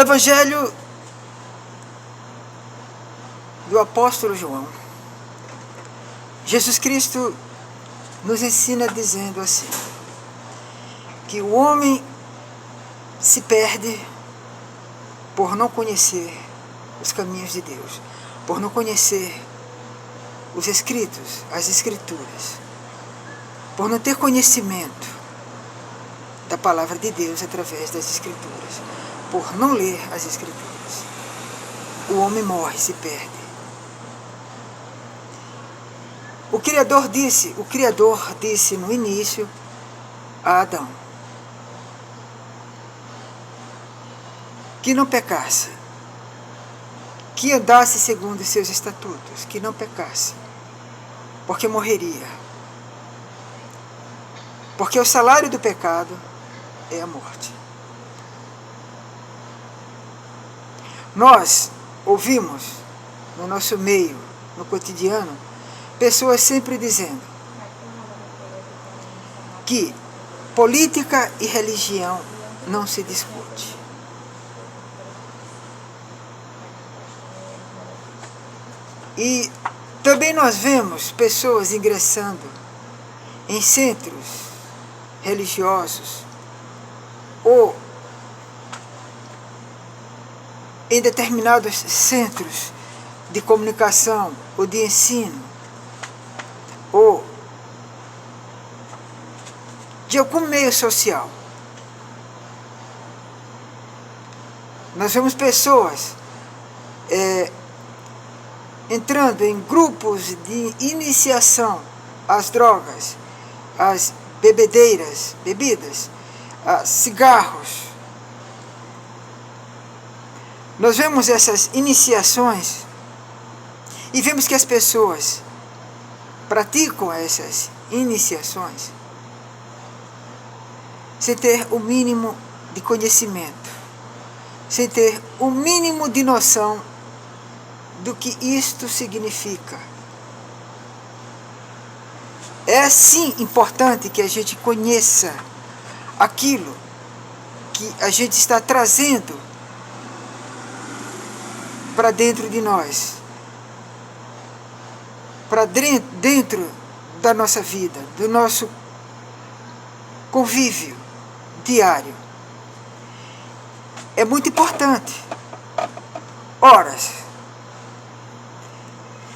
Evangelho do apóstolo João, Jesus Cristo nos ensina dizendo assim, que o homem se perde por não conhecer os caminhos de Deus, por não conhecer os escritos, as escrituras, por não ter conhecimento da palavra de Deus através das escrituras, por não ler as escrituras. O homem morre, se perde. O Criador disse no início a Adão que não pecasse, que andasse segundo os seus estatutos, que não pecasse, porque morreria. Porque o salário do pecado é a morte. Nós ouvimos no nosso meio, no cotidiano, pessoas sempre dizendo que política e religião não se discute. E também nós vemos pessoas ingressando em centros religiosos ou em determinados centros de comunicação ou de ensino ou de algum meio social. Nós vemos pessoas entrando em grupos de iniciação às drogas, às bebidas, a cigarros. Nós vemos essas iniciações e vemos que as pessoas praticam essas iniciações sem ter o mínimo de conhecimento, sem ter o mínimo de noção do que isto significa. É sim importante que a gente conheça aquilo que a gente está trazendo para dentro de nós, para dentro da nossa vida, do nosso convívio diário. É muito importante. Ora,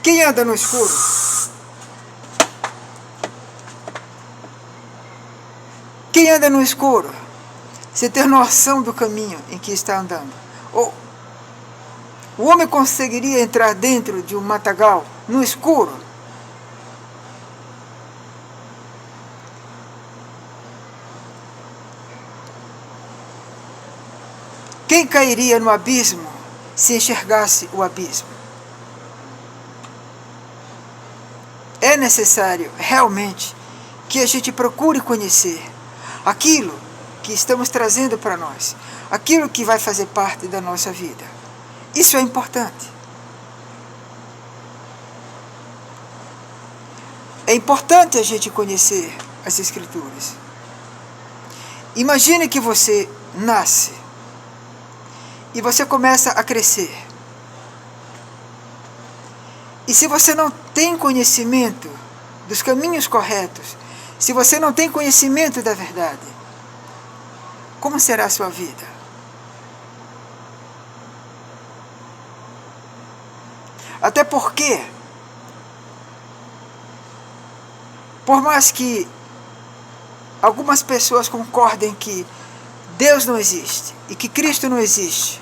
quem anda no escuro sem ter noção do caminho em que está andando, o homem conseguiria entrar dentro de um matagal no escuro? Quem cairia no abismo se enxergasse o abismo? É necessário realmente que a gente procure conhecer aquilo que estamos trazendo para nós, aquilo que vai fazer parte da nossa vida. Isso é importante. É importante a gente conhecer as Escrituras. Imagine que você nasce e você começa a crescer. E se você não tem conhecimento dos caminhos corretos, se você não tem conhecimento da verdade, como será a sua vida? Até porque, por mais que algumas pessoas concordem que Deus não existe e que Cristo não existe,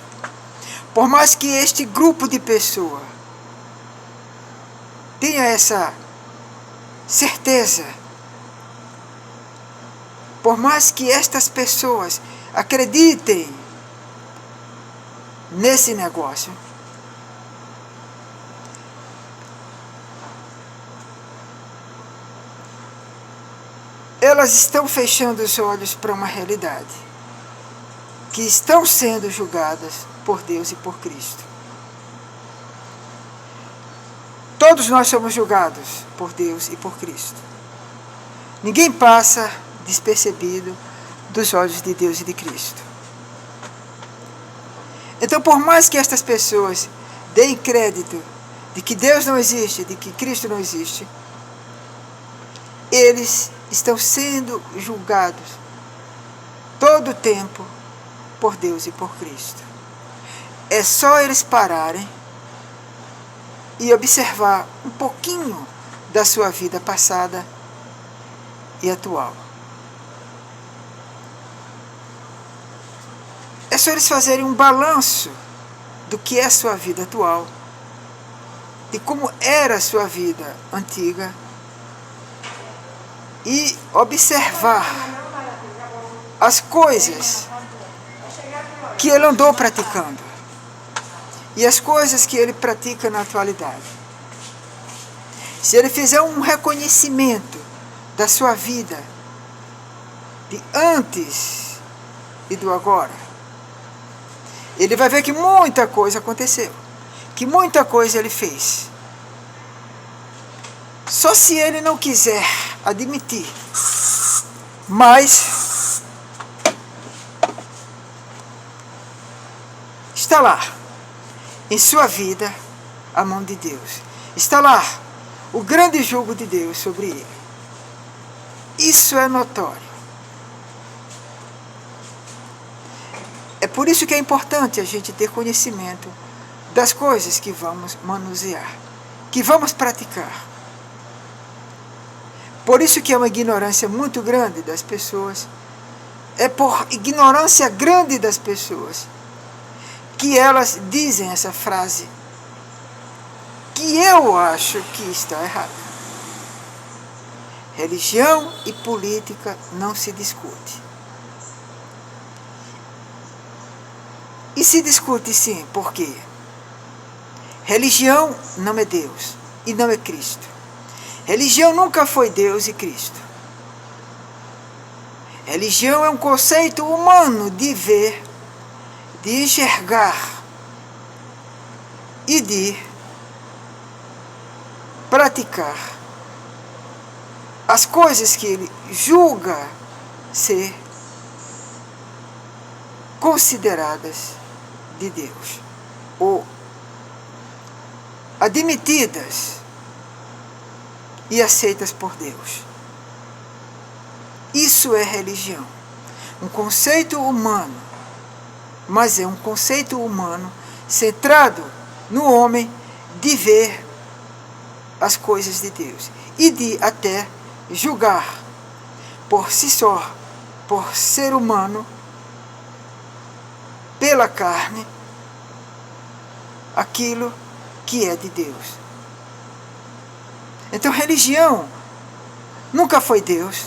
por mais que este grupo de pessoas tenha essa certeza, por mais que estas pessoas acreditem nesse negócio, elas estão fechando os olhos para uma realidade, que estão sendo julgadas por Deus e por Cristo. Todos nós somos julgados por Deus e por Cristo. Ninguém passa despercebido dos olhos de Deus e de Cristo. Então, por mais que estas pessoas deem crédito de que Deus não existe, de que Cristo não existe, eles estão sendo julgados todo o tempo por Deus e por Cristo. É só eles pararem e observar um pouquinho da sua vida passada e atual. É só eles fazerem um balanço do que é a sua vida atual, de como era a sua vida antiga, e observar as coisas que ele andou praticando e as coisas que ele pratica na atualidade. Se ele fizer um reconhecimento da sua vida de antes e do agora, ele vai ver que muita coisa aconteceu, que muita coisa ele fez. Só se ele não quiser admitir, mas está lá, em sua vida, a mão de Deus. Está lá o grande jugo de Deus sobre ele. Isso é notório. É por isso que é importante a gente ter conhecimento das coisas que vamos manusear, que vamos praticar. Por isso que é uma ignorância muito grande das pessoas. É por ignorância grande das pessoas que elas dizem essa frase, que eu acho que está errada. Religião e política não se discute. E se discute sim, por quê? Religião não é Deus e não é Cristo. Religião nunca foi Deus e Cristo. Religião é um conceito humano de ver, de enxergar e de praticar as coisas que ele julga ser consideradas de Deus ou admitidas e aceitas por Deus. Isso é religião. Um conceito humano, mas é um conceito humano centrado no homem de ver as coisas de Deus e de até julgar por si só, por ser humano, pela carne, aquilo que é de Deus. Então, religião nunca foi Deus,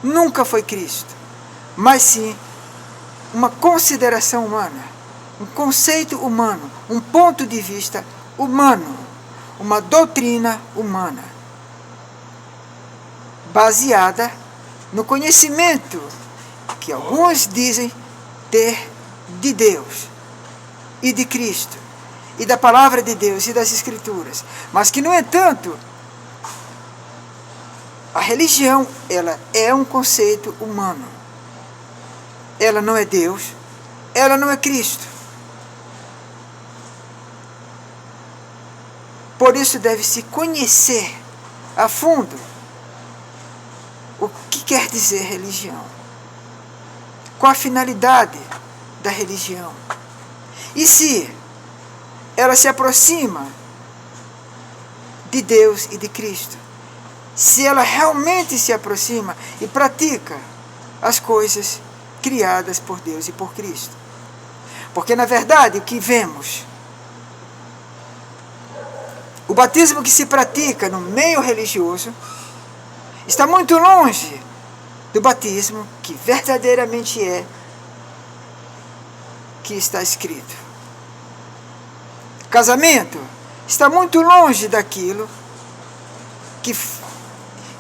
nunca foi Cristo, mas sim uma consideração humana, um conceito humano, um ponto de vista humano, uma doutrina humana, baseada no conhecimento que alguns dizem ter de Deus e de Cristo, e da palavra de Deus e das Escrituras, mas que, no entanto, a religião, ela é um conceito humano. Ela não é Deus, ela não é Cristo. Por isso deve-se conhecer a fundo o que quer dizer religião. Qual a finalidade da religião. E se ela se aproxima de Deus e de Cristo. Se ela realmente se aproxima e pratica as coisas criadas por Deus e por Cristo. Porque, na verdade, o que vemos, o batismo que se pratica no meio religioso, está muito longe do batismo que verdadeiramente é, que está escrito. Casamento está muito longe daquilo que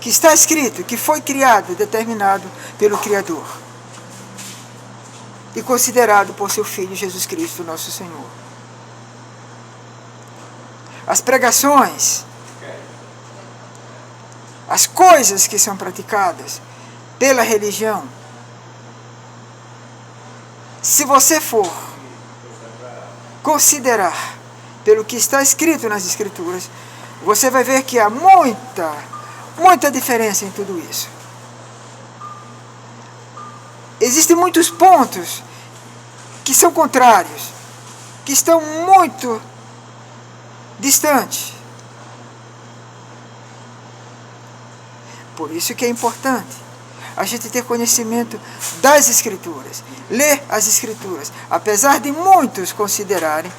está escrito, que foi criado, determinado pelo Criador e considerado por seu Filho Jesus Cristo, nosso Senhor. As pregações, as coisas que são praticadas pela religião, se você for considerar pelo que está escrito nas Escrituras, você vai ver que há muita diferença em tudo isso. Existem muitos pontos que são contrários, que estão muito distantes. Por isso que é importante a gente ter conhecimento das Escrituras, ler as Escrituras, apesar de muitos considerarem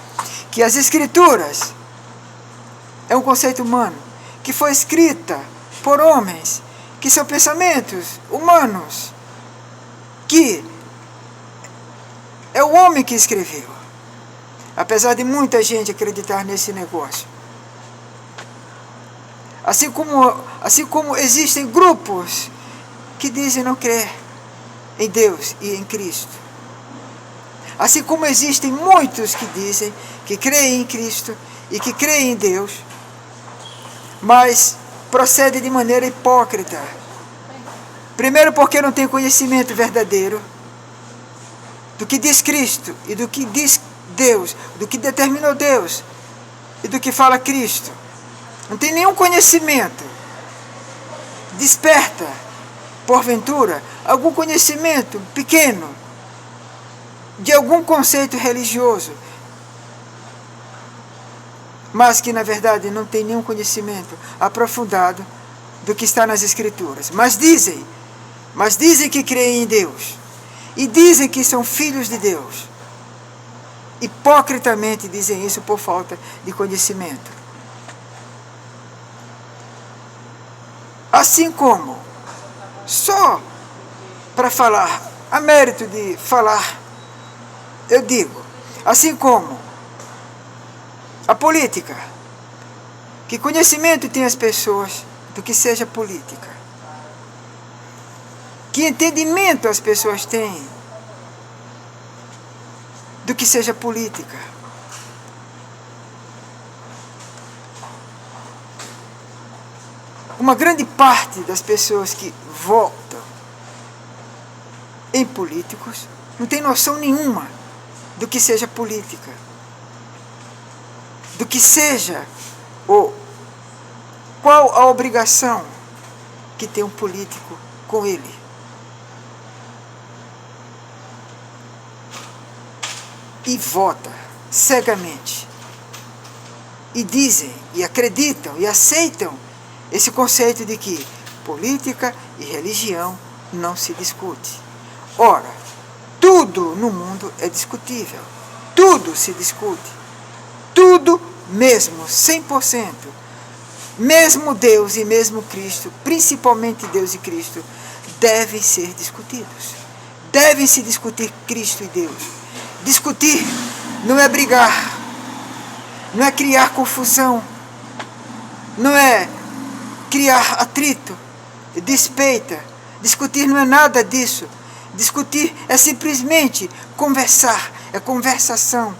que as Escrituras é um conceito humano, que foi escrita por homens, que são pensamentos humanos, que é o homem que escreveu. Apesar de muita gente acreditar nesse negócio. Assim como existem grupos que dizem não crer em Deus e em Cristo. Assim como existem muitos que dizem que creem em Cristo e que creem em Deus, mas procedem de maneira hipócrita. Primeiro porque não tem conhecimento verdadeiro do que diz Cristo e do que diz Deus, do que determinou Deus e do que fala Cristo. Não tem nenhum conhecimento. Desperta, porventura, algum conhecimento pequeno de algum conceito religioso, mas que na verdade não tem nenhum conhecimento aprofundado do que está nas Escrituras. Mas dizem que creem em Deus e dizem que são filhos de Deus. Hipocritamente dizem isso por falta de conhecimento. Assim como, só para falar, a mérito de falar, eu digo, assim como a política, que conhecimento tem as pessoas do que seja política? Que entendimento as pessoas têm do que seja política? Uma grande parte das pessoas que votam em políticos não tem noção nenhuma do que seja política, do que seja qual a obrigação que tem um político com ele. E vota cegamente. E dizem, e acreditam, e aceitam esse conceito de que política e religião não se discute. Ora, tudo no mundo é discutível. Tudo se discute. Tudo mesmo, 100%. Mesmo Deus e mesmo Cristo, principalmente Deus e Cristo, devem ser discutidos. Devem se discutir Cristo e Deus. Discutir não é brigar, não é criar confusão, não é criar atrito, despeita. Discutir não é nada disso. Discutir é simplesmente conversar, é conversação.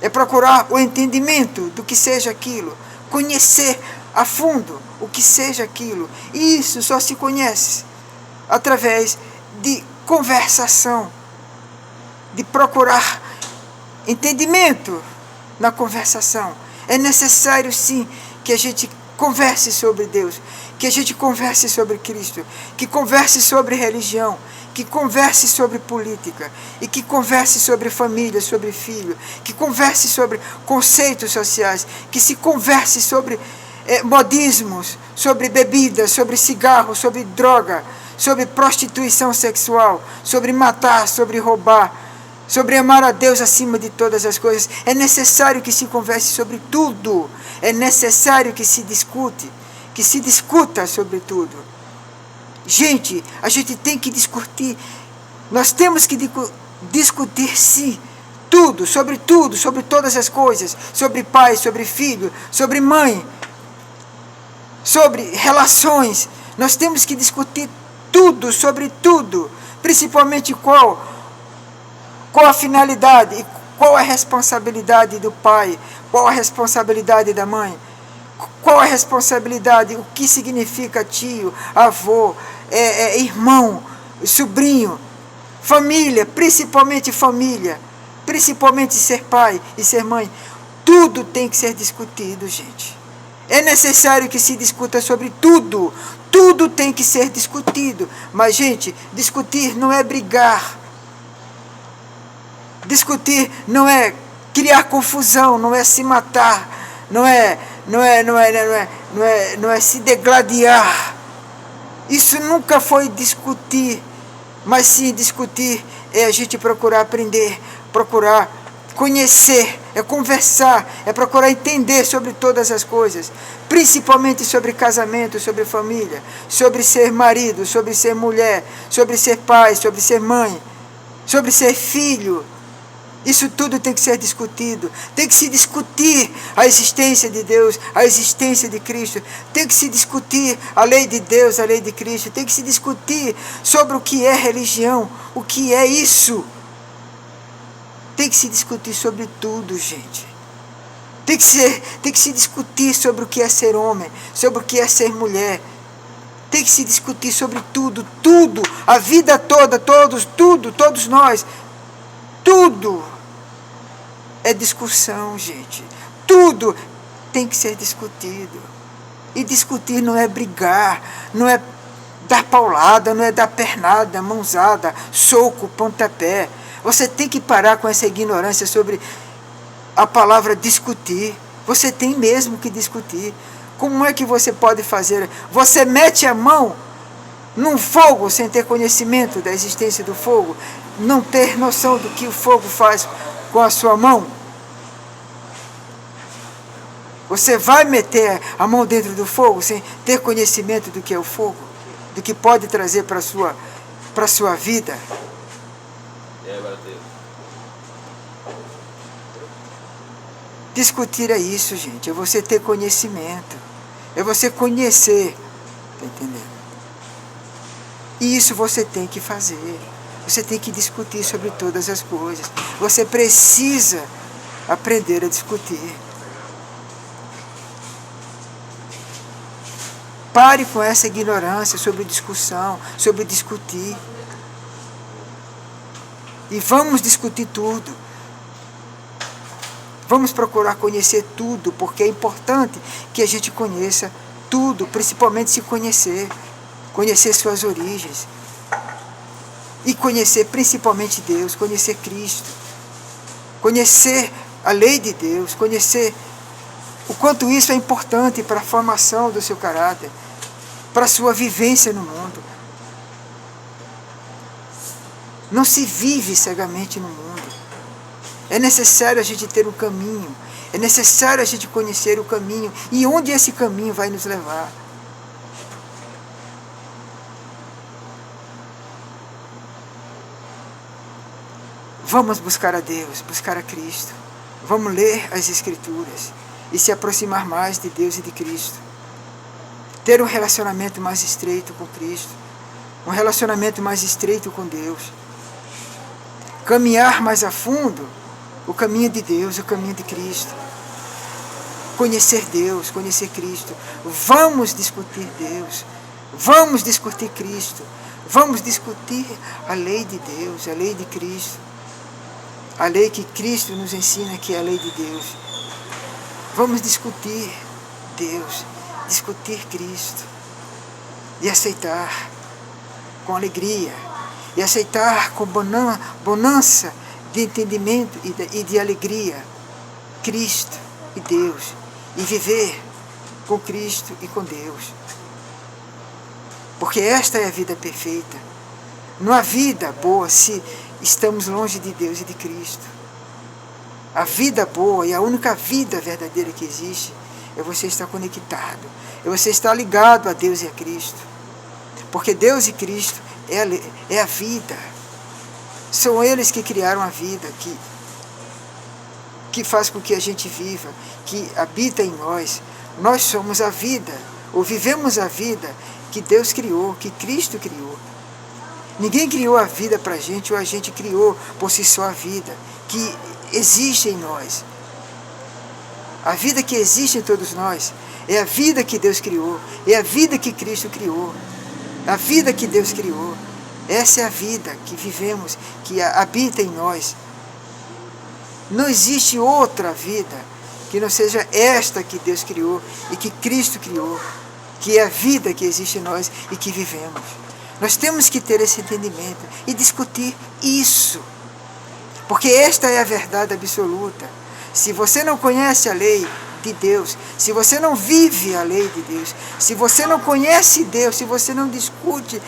É procurar o entendimento do que seja aquilo, conhecer a fundo o que seja aquilo. E isso só se conhece através de conversação, de procurar entendimento na conversação. É necessário sim que a gente converse sobre Deus, que a gente converse sobre Cristo, que converse sobre religião, que converse sobre política, e que converse sobre família, sobre filho, que converse sobre conceitos sociais, que se converse sobre modismos, sobre bebida, sobre cigarro, sobre droga, sobre prostituição sexual, sobre matar, sobre roubar, sobre amar a Deus acima de todas as coisas. É necessário que se converse sobre tudo. É necessário que se discuta sobre tudo. Gente, a gente tem que discutir. Nós temos que discutir, sim, tudo, sobre todas as coisas. Sobre pai, sobre filho, sobre mãe, sobre relações. Nós temos que discutir tudo, sobre tudo. Principalmente qual a finalidade e qual a responsabilidade do pai, qual a responsabilidade da mãe, qual a responsabilidade, o que significa tio, avô, irmão, sobrinho, família, principalmente família. principalmente ser pai e ser mãe. Tudo tem que ser discutido, gente. É necessário que se discuta sobre tudo. Tudo tem que ser discutido. Mas, gente, discutir não é brigar. Discutir não é criar confusão, não é se matar, não é se degladiar. Isso nunca foi discutir, mas sim discutir é a gente procurar aprender, procurar conhecer, é conversar, é procurar entender sobre todas as coisas, principalmente sobre casamento, sobre família, sobre ser marido, sobre ser mulher, sobre ser pai, sobre ser mãe, sobre ser filho. Isso tudo tem que ser discutido. Tem que se discutir a existência de Deus, a existência de Cristo. Tem que se discutir a lei de Deus, a lei de Cristo. Tem que se discutir sobre o que é religião, o que é isso. Tem que se discutir sobre tudo, gente. Tem que se discutir sobre o que é ser homem, sobre o que é ser mulher. Tem que se discutir sobre tudo, tudo, a vida toda, todos nós. Tudo é discussão, gente. Tudo tem que ser discutido. E discutir não é brigar, não é dar paulada, não é dar pernada, mãozada, soco, pontapé. Você tem que parar com essa ignorância sobre a palavra discutir. Você tem mesmo que discutir. Como é que você pode fazer? Você mete a mão num fogo sem ter conhecimento da existência do fogo, não ter noção do que o fogo faz com a sua mão. Você vai meter a mão dentro do fogo sem ter conhecimento do que é o fogo, do que pode trazer para a sua vida. Discutir é isso, gente, é você ter conhecimento, é você conhecer, tá entendendo? E isso você tem que fazer. Você tem que discutir sobre todas as coisas. Você precisa aprender a discutir. Pare com essa ignorância sobre discussão, sobre discutir. E vamos discutir tudo. Vamos procurar conhecer tudo, porque é importante que a gente conheça tudo, principalmente se conhecer. Conhecer suas origens. E conhecer principalmente Deus, conhecer Cristo. Conhecer a lei de Deus, conhecer o quanto isso é importante para a formação do seu caráter, para a sua vivência no mundo. Não se vive cegamente no mundo. É necessário a gente ter um caminho, é necessário a gente conhecer o caminho e onde esse caminho vai nos levar. Vamos buscar a Deus, buscar a Cristo. Vamos ler as Escrituras e se aproximar mais de Deus e de Cristo. Ter um relacionamento mais estreito com Cristo. Um relacionamento mais estreito com Deus. Caminhar mais a fundo o caminho de Deus, o caminho de Cristo. Conhecer Deus, conhecer Cristo. Vamos discutir Deus. Vamos discutir Cristo. Vamos discutir a lei de Deus, a lei de Cristo. A lei que Cristo nos ensina, que é a lei de Deus. Vamos discutir Deus, discutir Cristo. E aceitar com alegria. E aceitar com bonança de entendimento e de alegria Cristo e Deus. E viver com Cristo e com Deus. Porque esta é a vida perfeita. Não há vida boa se estamos longe de Deus e de Cristo. A vida boa e a única vida verdadeira que existe é você estar conectado, é você estar ligado a Deus e a Cristo. Porque Deus e Cristo é a vida. São eles que criaram a vida, que faz com que a gente viva, que habita em nós. Nós somos a vida, ou vivemos a vida que Deus criou, que Cristo criou. Ninguém criou a vida para a gente, ou a gente criou por si só a vida que existe em nós. A vida que existe em todos nós é a vida que Deus criou, é a vida que Cristo criou, a vida que Deus criou. Essa é a vida que vivemos, que habita em nós. Não existe outra vida que não seja esta que Deus criou e que Cristo criou, que é a vida que existe em nós e que vivemos. Nós temos que ter esse entendimento e discutir isso, porque esta é a verdade absoluta. Se você não conhece a lei de Deus, se você não vive a lei de Deus, se você não conhece Deus, se você não discute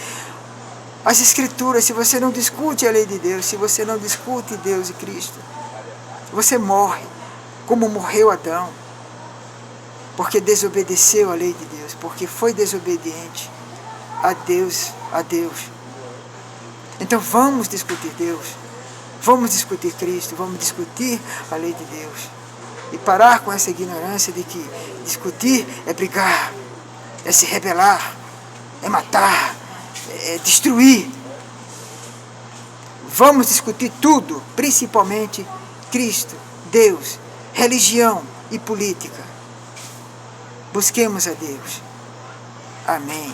as Escrituras, se você não discute a lei de Deus, se você não discute Deus e Cristo, você morre, como morreu Adão, porque desobedeceu a lei de Deus, porque foi desobediente a Deus. Então vamos discutir Deus, vamos discutir Cristo, vamos discutir a lei de Deus, e parar com essa ignorância de que discutir é brigar, é se rebelar, é matar, é destruir. Vamos discutir tudo, principalmente Cristo, Deus, religião e política. Busquemos a Deus. Amém.